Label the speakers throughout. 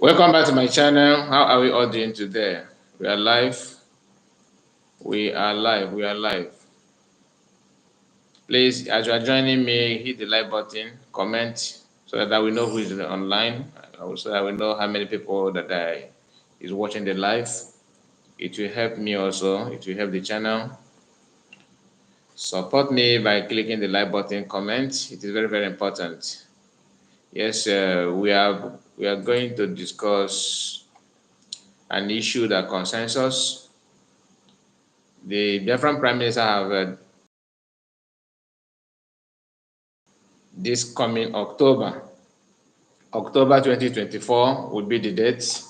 Speaker 1: Welcome back to my channel. How are we all doing today? We are live. We are live. We are live. Please, as you are joining me, hit the like button, comment, so that I will know who is online, so that I will know how many people that is watching the live. It will help me also. It will help the channel. Support me by clicking the like button, comment. It is very, very important. Yes, we are going to discuss an issue that concerns us. The Biafran Prime Minister have this coming October 2024 would be the date.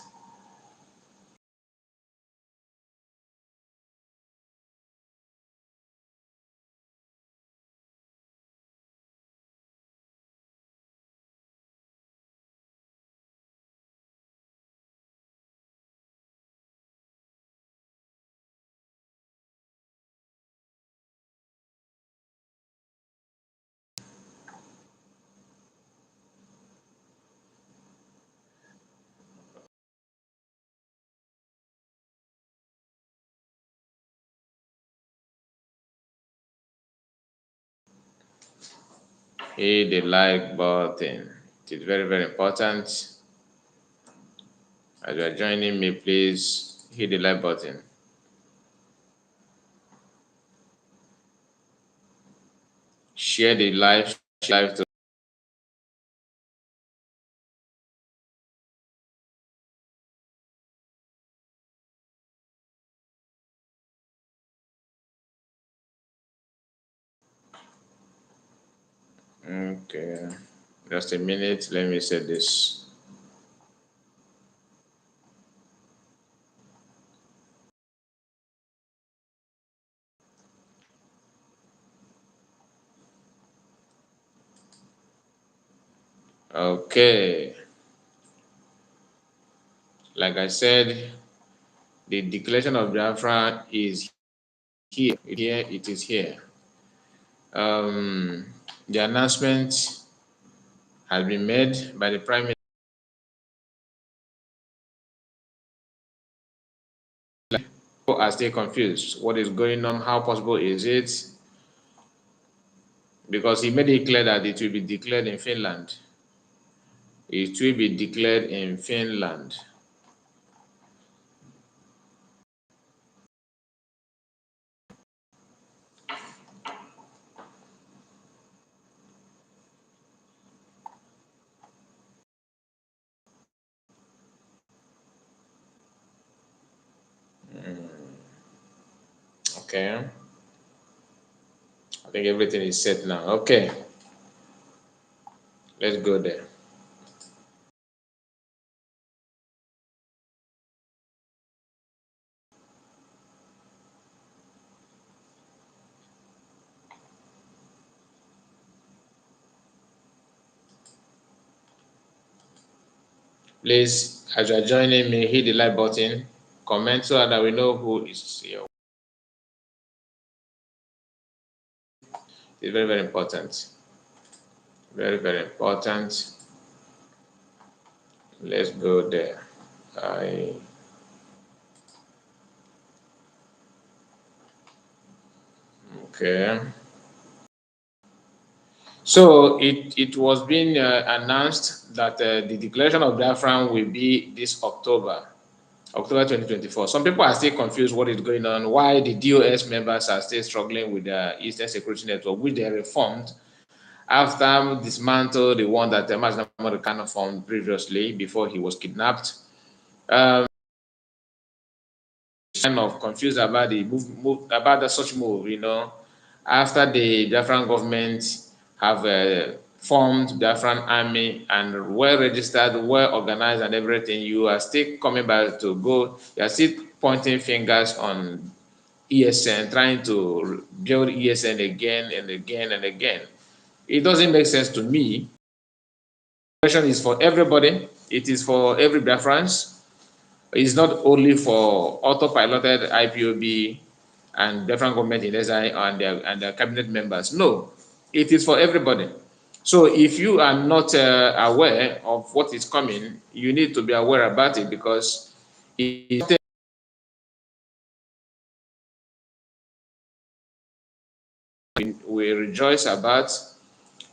Speaker 1: Hit the like button. It is very, very important. As you are joining me, please hit the like button. Share the live to okay. Just a minute. Let me set this. Okay. Like I said, the declaration of Biafra is here. It is here. The announcement has been made by the Prime Minister. People are still confused. What is going on? How possible is it? Because he made it clear that it will be declared in Finland. It will be declared in Finland. Okay. I think everything is set now. Okay. Let's go there. Please, as you are joining me, hit the like button, comment so that we know who is here. It's very, very important. Very, very important. Let's go there. Okay. So it was being announced that the declaration of Biafra will be this October 2024. Some people are still confused what is going on, why the DOS members are still struggling with the Eastern Security Network, which they reformed after dismantle the one that Mazda Kano formed previously before he was kidnapped. Kind of confused about the such move, after the Biafran government have formed Biafran army and well registered, well organized and everything, you are still coming back to go, you are still pointing fingers on ESN, trying to build ESN again and again and again. It doesn't make sense to me. The question is for everybody. It is for every Biafrans. It's not only for autopiloted IPOB and different government in SI and their cabinet members. No, it is for everybody. So if you are not aware of what is coming, you need to be aware about it, because it we rejoice about.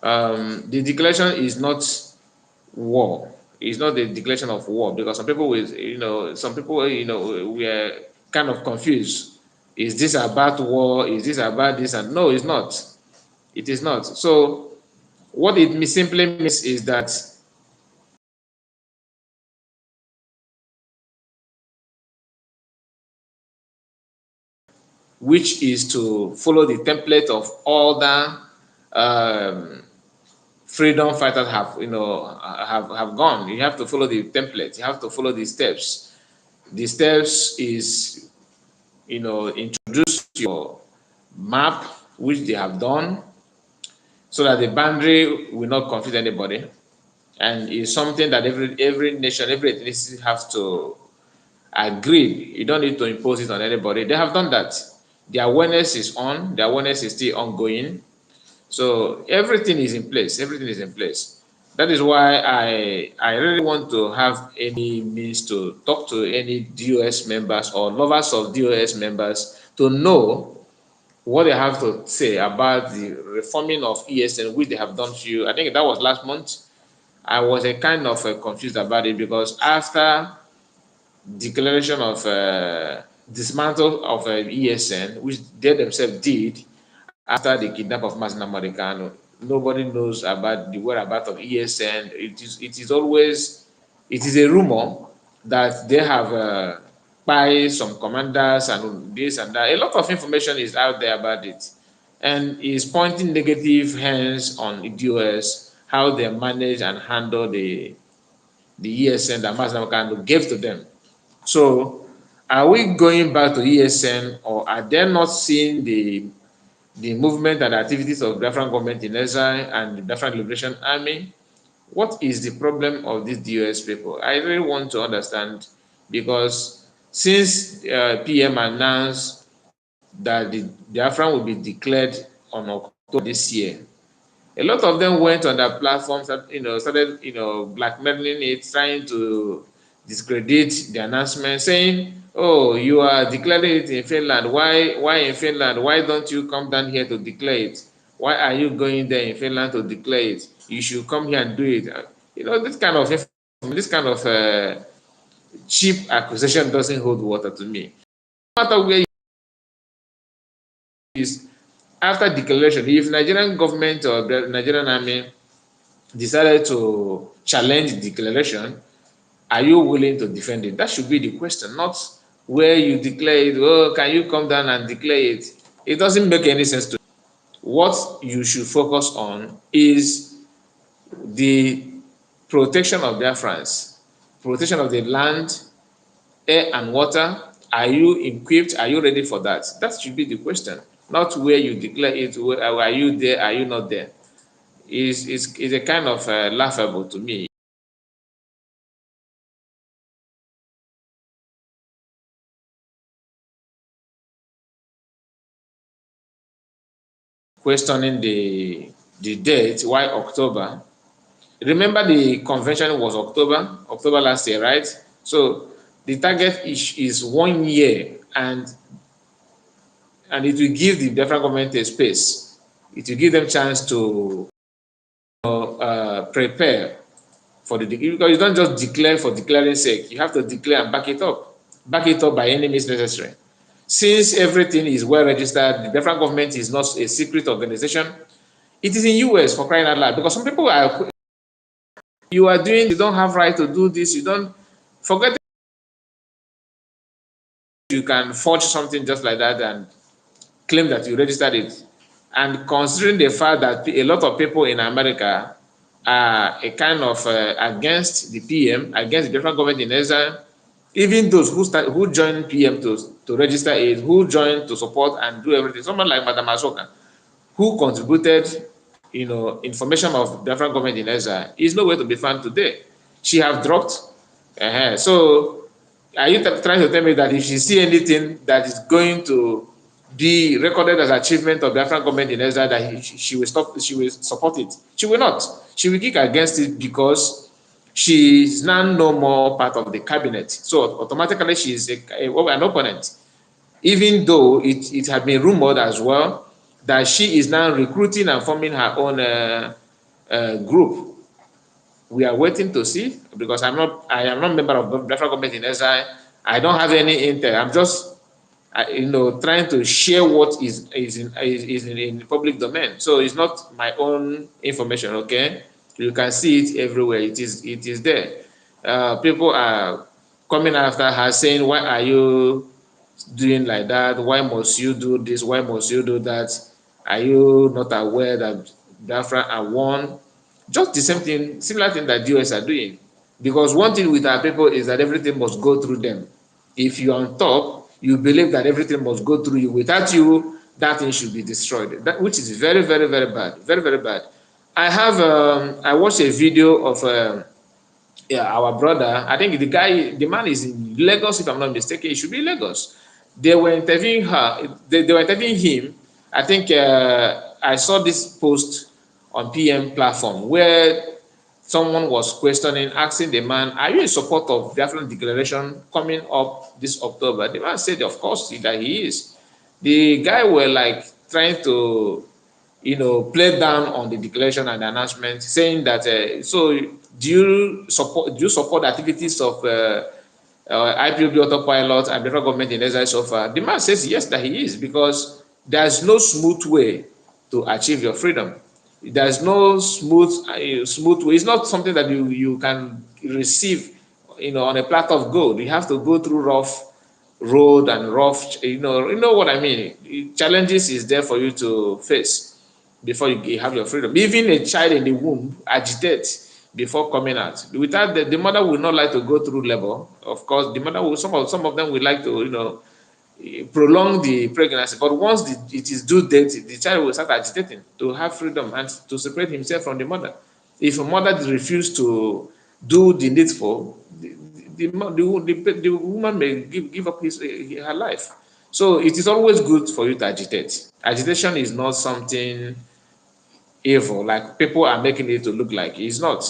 Speaker 1: The declaration is not war. It's not the declaration of war, because some people will, some people, we are kind of confused. Is this about war? Is this about this? And no, it's not. It is not. So what it simply means is that which is to follow the template of all the um, freedom fighters have gone. You have to follow the template. You have to follow the steps. The steps is, introduce your map, which they have done, so that the boundary will not confuse anybody, and is something that every nation, every ethnicity has to agree. You don't need to impose it on anybody. They have done that. The awareness is on. The awareness is still ongoing. So everything is in place. Everything is in place. That is why I really want to have any means to talk to any DOS members or lovers of DOS members to know what they have to say about the reforming of ESN, which they have done few. I think that was last month. I was a kind of confused about it, because after declaration of dismantle of ESN, which they themselves did after the kidnap of Mazina Maricano. Nobody knows about the whereabouts of ESN. It is a rumor that they have by some commanders and this and that. A lot of information is out there about it, and is pointing negative hands on DOS, how they manage and handle the ESN that Mazina Maricano gave to them. So, are we going back to ESN, or are they not seeing the movement and activities of Biafran government in exile and the Biafran Liberation Army? What is the problem of these DOS people? I really want to understand, because since PM announced that the Biafran will be declared on October this year, a lot of them went on their platforms that, started, blackmailing it, trying to discredit the announcement, saying, "Oh, you are declaring it in Finland. Why in Finland? Why don't you come down here to declare it? Why are you going there in Finland to declare it? You should come here and do it." This kind of cheap accusation doesn't hold water to me. No matter where is, after declaration, if Nigerian government or the Nigerian army decided to challenge the declaration, are you willing to defend it? That should be the question, not where you declare it. Oh, can you come down and declare it? It doesn't make any sense to me. What you should focus on is the protection of Biafrans, protection of the land, air, and water. Are you equipped? Are you ready for that? That should be the question, not where you declare it. Are you there? Are you not there? Is a kind of laughable to me. Questioning the date, why October. Remember, the convention was October last year, right? So the target is 1 year, and it will give the different government a space. It will give them chance to prepare for the, because you don't just declare for declaring sake. You have to declare and back it up by any means necessary. Since everything is well registered, the different government is not a secret organization. It is in US, for crying out loud, because some people are, you don't have right to do this, you don't, forget, you can forge something just like that and claim that you registered it. And considering the fact that a lot of people in America are a kind of against the PM, against the different government in exile, even those who joined PM to register it, who joined to support and do everything, someone like Madam Asoka, who contributed, information of different government in exile, is nowhere to be found today. She have dropped. So, are you trying to tell me that if she see anything that is going to be recorded as achievement of the Biafran government in exile that she will stop, she will support it. She will not. She will kick against it because she is now no more part of the cabinet. So automatically she is an opponent, even though it had been rumored as well that she is now recruiting and forming her own group. We are waiting to see, because I am not a member of the Biafra government in exile. I don't have any intel. I'm just trying to share what is in the public domain. So it's not my own information. Okay, you can see it everywhere. It is there. People are coming after her saying, "Why are you doing like that? Why must you do this? Why must you do that? Are you not aware that Biafra are one?" Just the same thing, similar thing that the US are doing. Because one thing with our people is that everything must go through them. If you're on top, you believe that everything must go through you. Without you, that thing should be destroyed. That, which is very, very, very bad. Very, very bad. I watched a video of yeah, our brother. I think the man is in Lagos, if I'm not mistaken. He should be in Lagos. They were interviewing her. They were interviewing him. I think I saw this post on PM platform where someone was questioning, asking the man, "Are you in support of the Biafran declaration coming up this October?" The man said, "Of course, that he is." The guy were like trying to play down on the declaration and the announcement, saying that so do you support the activities of IPOB autopilot and the federal government in exile so far? The man says yes, that he is, because there's no smooth way to achieve your freedom. There's no smooth way. It's not something that you can receive on a platter of gold. You have to go through rough road and rough, you know what I mean. Challenges is there for you to face before you have your freedom. Even a child in the womb agitates before coming out. Without the mother will not like to go through labor. Of course, the mother will. Some of them will like to prolong the pregnancy. But once it is due date, the child will start agitating to have freedom and to separate himself from the mother. If a mother refuses to do the needful, the woman may give up her life. So it is always good for you to agitate. Agitation is not something evil, like people are making it to look like. It's not.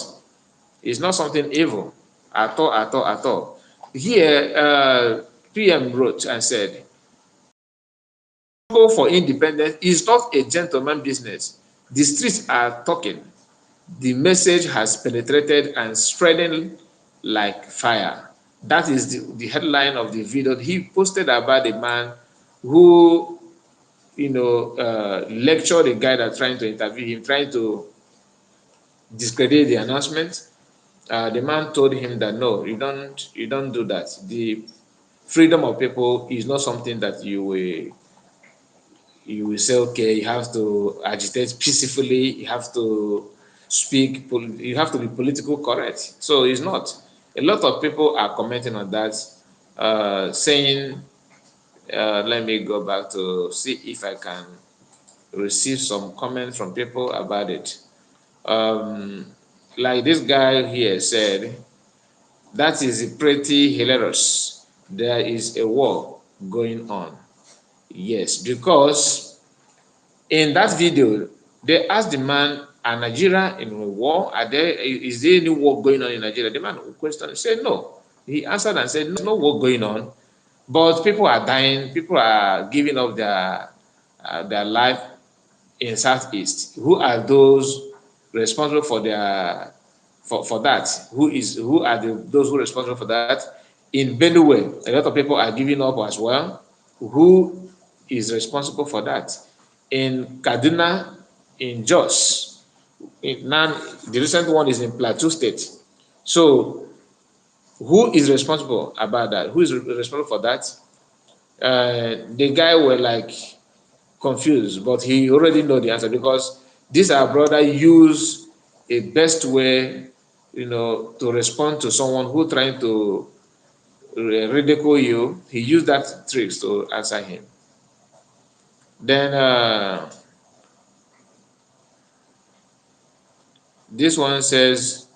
Speaker 1: It's not something evil at all, at all, at all. Here, PM wrote and said, "Struggle for independence is not a gentleman business. The streets are talking. The message has penetrated and spreading like fire." That is the headline of the video he posted about the man who, lectured the guy that trying to interview him, trying to discredit the announcement. The man told him that no, you don't do that. The freedom of people is not something that you will say, okay, you have to agitate peacefully, you have to you have to be political correct. So it's not. A lot of people are commenting on that, saying, let me go back to see if I can receive some comments from people about it. Um, like this guy here said, that is pretty hilarious. There is a war going on. Yes, because in that video, they asked the man, "Are Nigeria in a war? Is there any war going on in Nigeria?" The man questioned, said no. He answered and said, "No war going on, but people are dying, people are giving up their life in Southeast. Who are those responsible for their for that? Who are those who are responsible for that? In Benue, a lot of people are giving up as well. Who is responsible for that? In Kaduna, in Jos, now the recent one is in Plateau State. So who is responsible about that? Who is responsible for that? The guy were like confused, but he already know the answer, because this our brother use a best way, to respond to someone who trying to ridicule you. He used that tricks to answer him. Then this one says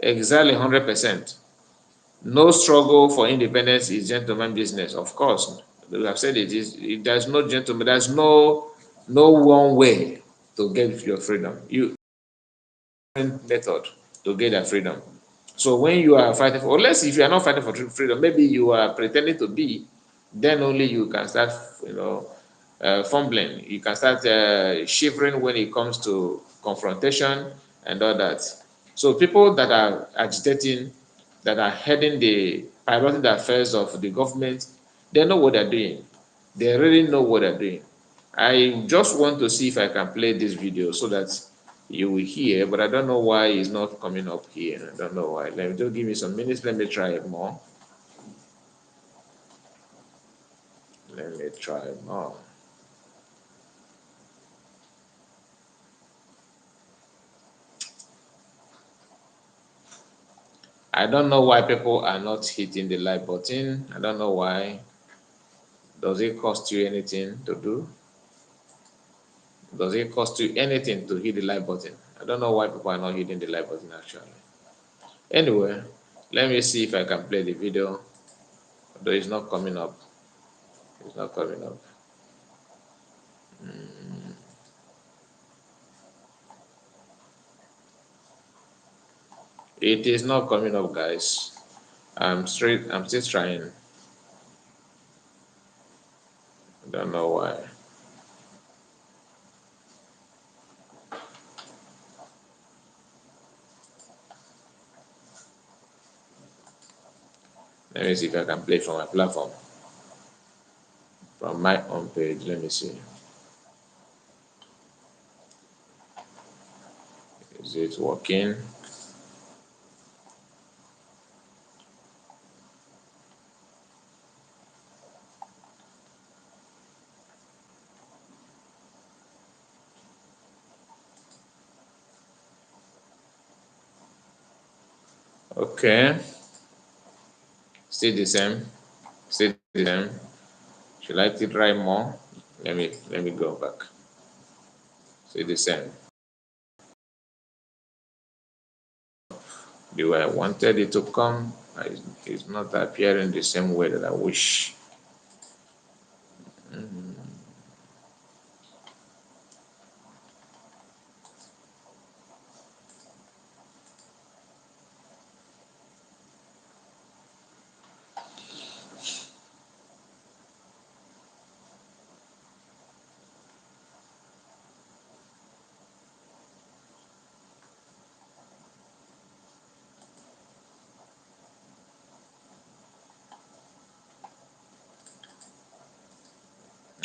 Speaker 1: exactly 100%. No struggle for independence is gentleman business. Of course, I've said there's no gentleman, there's no one way to get your freedom. You method to get that freedom. So when you are fighting for, unless if you are not fighting for freedom, maybe you are pretending to be, then only you can start, fumbling. You can start shivering when it comes to confrontation and all that. So people that are agitating, that are heading the piloting the affairs of the government, they know what they're doing. They really know what they're doing. I just want to see if I can play this video so that you will hear, but I don't know why it's not coming up here. I don't know why. Let me just give me some minutes. Let me try it more. Let me try it more. I don't know why people are not hitting the like button. I don't know why. Does it cost you anything to do? Does it cost you anything to hit the like button? I don't know why people are not hitting the like button actually. Anyway, let me see if I can play the video. Though it's not coming up. It's not coming up. It is not coming up, guys. I'm still trying. I don't know why. Let me see if I can play from my platform. From my own page. Let me see. Is it working? Okay. Still the same. Still the same. Should I try more? Let me go back. Still the same. The way I wanted it to come, it's not appearing the same way that I wish.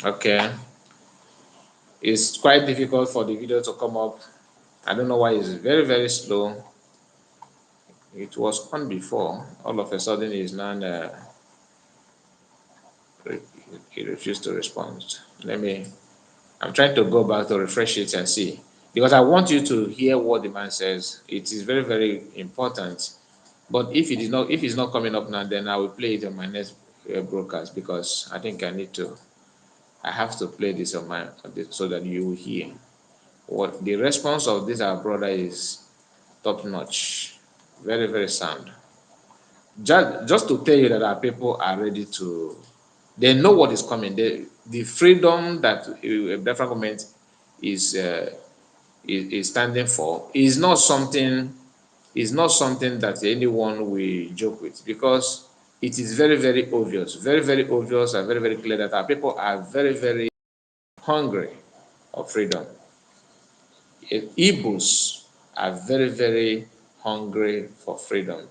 Speaker 1: Okay. It's quite difficult for the video to come up. I don't know why it's very, very slow. It was on before. All of a sudden, it's now he refused to respond. I'm trying to go back to refresh it and see. Because I want you to hear what the man says. It is very, very important. But if it's not coming up now, then I will play it on my next broadcast because I think I have to play this so that you will hear. What the response of this our brother is top notch, very, very sound. Just to tell you that our people are ready to, they know what is coming. The freedom that the Biafra government is, is standing for is not something that anyone will joke with because it is very, very, very obvious and very, very clear that our people are very, very hungry of freedom. Igbos are very, very hungry for freedom.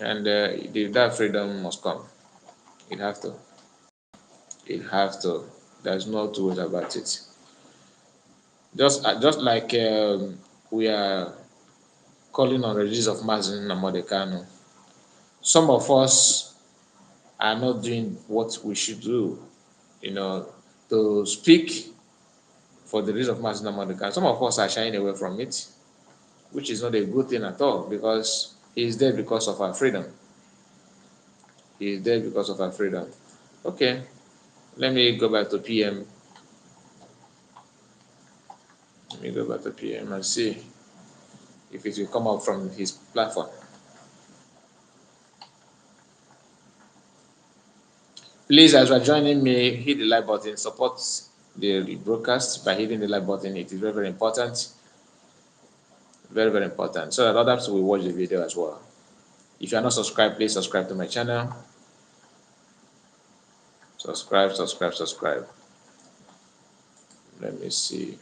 Speaker 1: And that freedom must come. It has to. It has to. There's no two ways about it. Just like we are calling on the release of Mazin Namodekano, some of us are not doing what we should do, you know, to speak for the release of Mazin Namodekano. Some of us are shying away from it, which is not a good thing at all because he is there because of our freedom. He is there because of our freedom. Okay, let me go back to PM. Let me go back to PM and see. if it will come up from his platform. Please, as you are joining me, hit the like button. Support the broadcast by hitting the like button. It is very, very important. Very, very important. So that others will watch the video as well. If you are not subscribed, please subscribe to my channel. Subscribe, subscribe, subscribe. Let me see.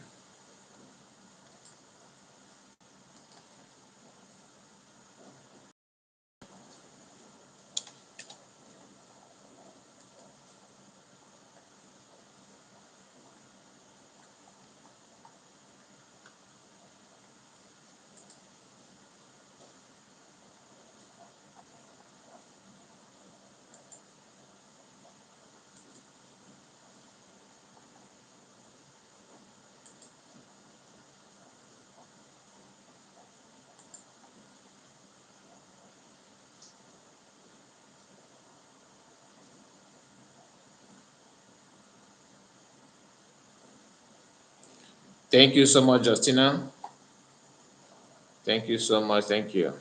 Speaker 1: Thank you so much, Justina. Thank you so much. Thank you.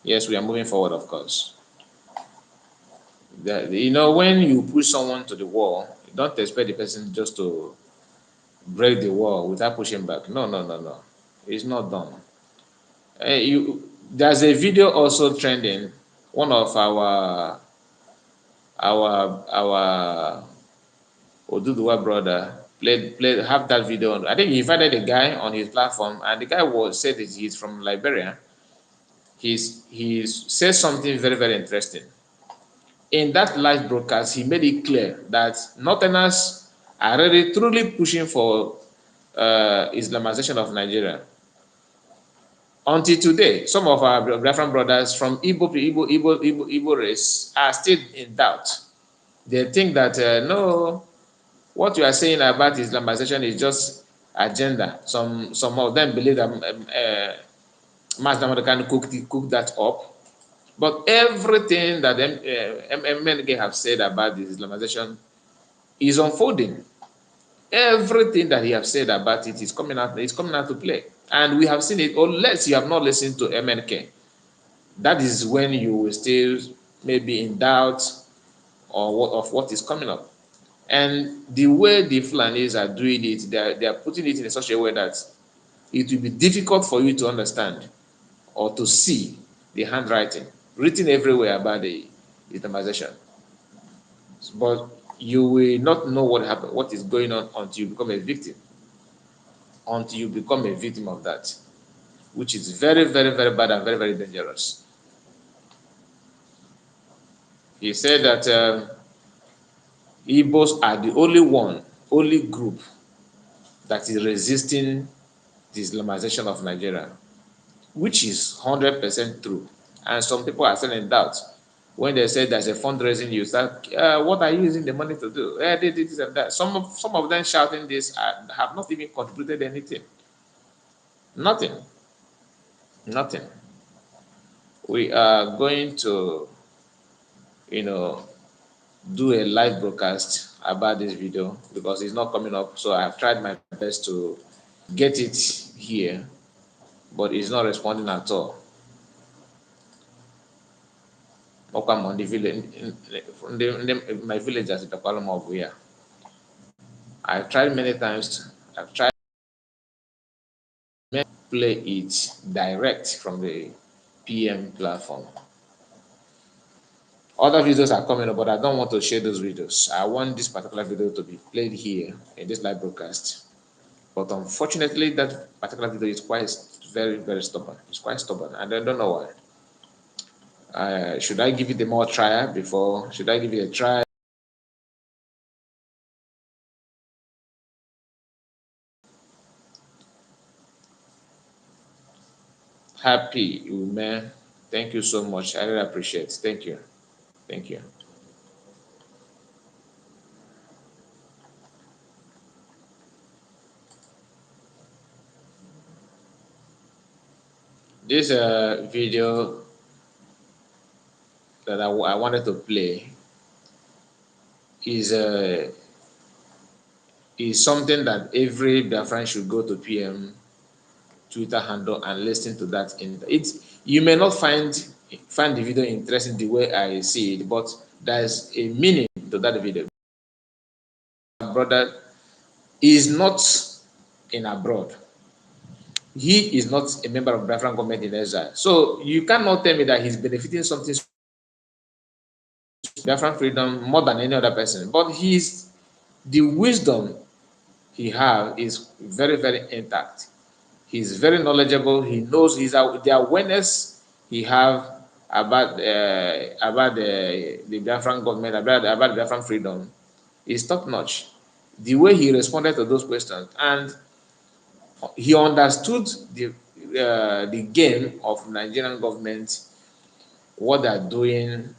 Speaker 1: Yes, we are moving forward, of course. When you push someone to the wall, you don't expect the person just to break the wall without pushing back. No, no, no, no. It's not done. There's a video also trending. One of our Oduduwa brother played have that video on. I think he invited a guy on his platform, and the guy was said that he's from Liberia. He said something very, very interesting. In that live broadcast, he made it clear that Northerners are really truly pushing for Islamization of Nigeria. Until today, some of our Biafran brothers from Igbo race are still in doubt. They think that no, what you are saying about Islamization is just agenda. Some of them believe that Mass can cook that up. But everything that MNK have said about this Islamization is unfolding. Everything that he have said about it is coming out. Is coming out to play, and we have seen it. Unless you have not listened to MNK, that is when you will still maybe in doubt or what is coming up. And the way the Fulanis are doing it, they are putting it in such a way that it will be difficult for you to understand or to see the handwriting written everywhere about the Islamization. But you will not know what happened, what is going on until you become a victim. Until you become a victim of that, which is very, very, very bad and very, very dangerous. He said that Igbos are the only group that is resisting the Islamization of Nigeria, which is 100% true. And some people are still in doubt. When they say there's a fundraising, you start, what are you using the money to do? They did this and that. Some of them shouting this have not even contributed anything. Nothing. Nothing. We are going to, you know, do a live broadcast about this video because it's not coming up. So I've tried my best to get it here, but it's not responding at all. I'm on the village, my village at the column of here. I've tried many times. I've tried to play it direct from the PM platform. Other videos are coming up, but I don't want to share those videos. I want this particular video to be played here in this live broadcast. But unfortunately, that particular video is quite very, very stubborn. It's quite stubborn, and I don't know why. Should I give it a more try before? Should I give it a try? Happy, man. Thank you so much. I really appreciate it. Thank you. Thank you. This video that I wanted to play is is something that every Biafran should go to PM Twitter handle and listen to that. You may not find the video interesting the way I see it, but there's a meaning to that video. Brother is not in abroad. He is not a member of Biafran government in exile. So you cannot tell me that he's benefiting something Biafran freedom more than any other person. But the wisdom he has is very, very intact. He's very knowledgeable. He knows the awareness he have about the Biafran government, about Biafran freedom is top notch. The way he responded to those questions, and he understood the game of Nigerian government, what they're doing.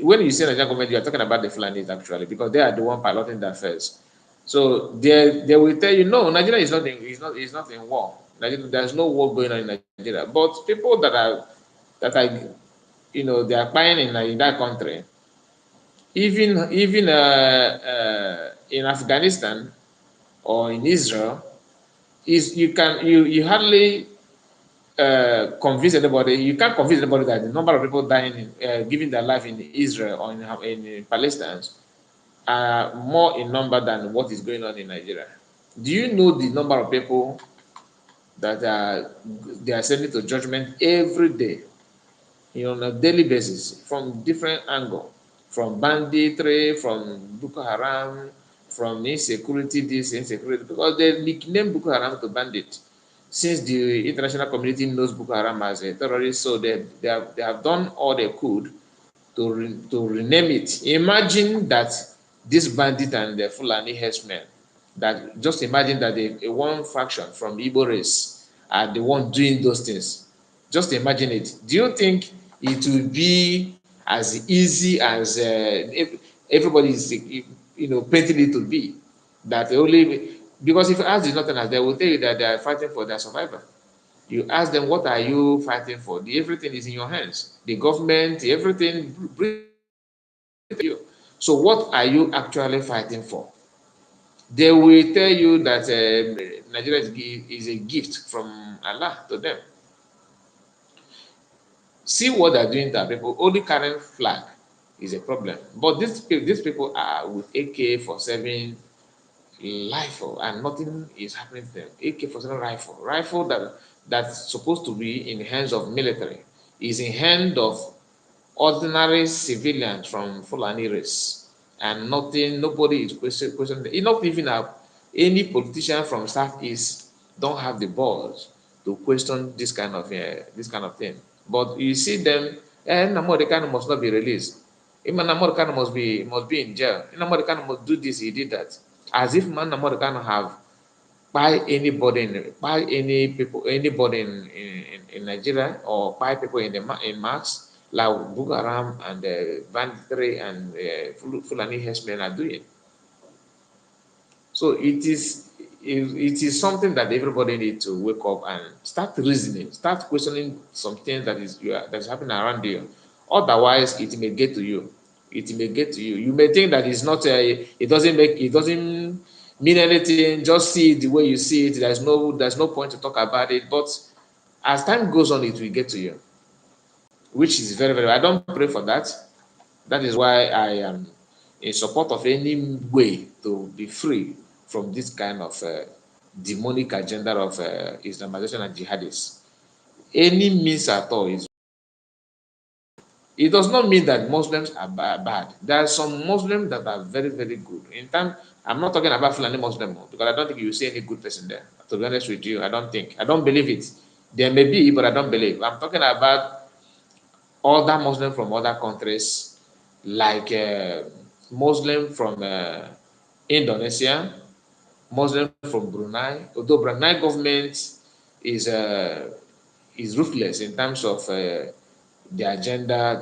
Speaker 1: When you say Nigerian government, you are talking about the Fulanis actually, because they are the one piloting the affairs. So they will tell you, no, Nigeria is not in war. Nigeria, there's no war going on in Nigeria. But people that are they are buying in that country, even in Afghanistan or in Israel, is you hardly convince anybody. You can't convince anybody that the number of people dying giving their life in Israel or in Palestine are more in number than what is going on in Nigeria. Do you know the number of people that they are sending to judgment every day, on a daily basis, from different angle, from banditry, from Boko Haram, from insecurity, this insecurity, because they nickname Boko Haram to bandit. Since the international community knows Boko Haram as a terrorist, so they have done all they could to rename it. Imagine that this bandit and the Fulani herdsmen, that just imagine that one faction from the Igbo race are the one doing those things. Just imagine it. Do you think it will be as easy as everybody is painting it to be? That only because if you ask the Northerners, they will tell you that they are fighting for their survival. You ask them, what are you fighting for? Everything is in your hands. The government, everything, you. So what are you actually fighting for? They will tell you that Nigeria is a gift from Allah to them. See what they're doing to our people. Only carrying flag is a problem. But these people are with AK-47 rifle, and nothing is happening to them. AK-47 rifle that's supposed to be in the hands of military, is in hand of ordinary civilians from Fulani race, and nobody is questioning. Not even any politician from Southeast don't have the balls to question this kind of thing. But you see them, Nnamdi Kanu must not be released. Nnamdi Kanu must be in jail. Nnamdi Kanu must do this, he did that. As if Nnamdi Kanu have anybody in Nigeria, or buy people in mass like Boko Haram and banditry and Fulani herdsmen are doing. So it is something that everybody needs to wake up and start reasoning, start questioning some things that is happening around you. Otherwise, it may get to you. It may get to you. You may think that it's not. It doesn't mean anything. Just see it the way you see it. There's no point to talk about it. But as time goes on, it will get to you, which is very, very. I don't pray for that. That is why I am in support of any way to be free from this kind of demonic agenda of Islamization and jihadists. Any means at all is. It does not mean that Muslims are bad. There are some Muslims that are very, very good. I'm not talking about Fulani Muslim, because I don't think you see any good person there. To be honest with you, I don't think. I don't believe it. There may be, but I don't believe. I'm talking about other Muslims from other countries, like Muslim from Indonesia, Muslim from Brunei. Although Brunei government is uh, is ruthless in terms of the agenda,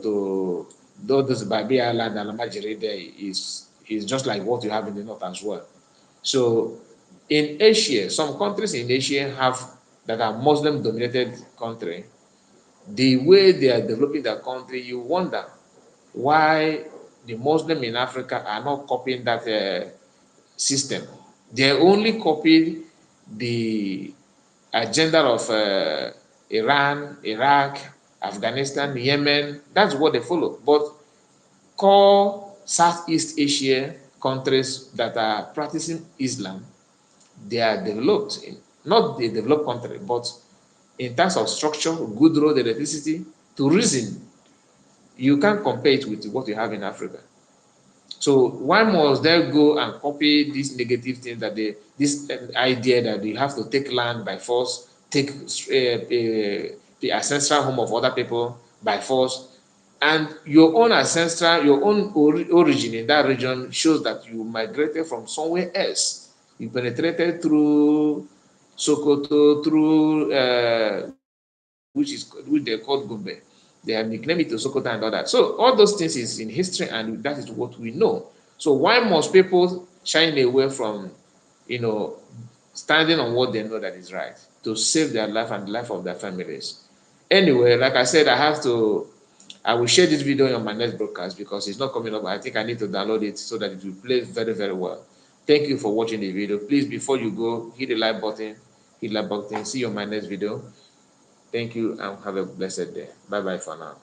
Speaker 1: to though this Babi Island and Almajiri there is just like what you have in the north as well. So in Asia, some countries in Asia that are Muslim dominated country, the way they are developing their country, you wonder why the Muslim in Africa are not copying that system. They only copied the agenda of Iran, Iraq, Afghanistan, Yemen. That's what they follow. But core Southeast Asia countries that are practicing Islam, they are developed, not a developed country, but in terms of structure, good road, electricity, tourism, you can't compare it with what you have in Africa. So why must they go and copy this negative thing that this idea that you have to take land by force, take the ancestral home of other people by force, and your own ancestral, your own origin in that region shows that you migrated from somewhere else. You penetrated through Sokoto, through which they called Gombe. They have nicknamed it to Sokoto and all that. So all those things is in history, and that is what we know. So why must people shine away from, you know, standing on what they know that is right to save their life and the life of their families? Anyway, like I said, I will share this video on my next broadcast because it's not coming up. I think I need to download it so that it will play very, very well. Thank you for watching the video. Please, before you go, hit the like button. Hit the like button. See you on my next video. Thank you and have a blessed day. Bye bye for now.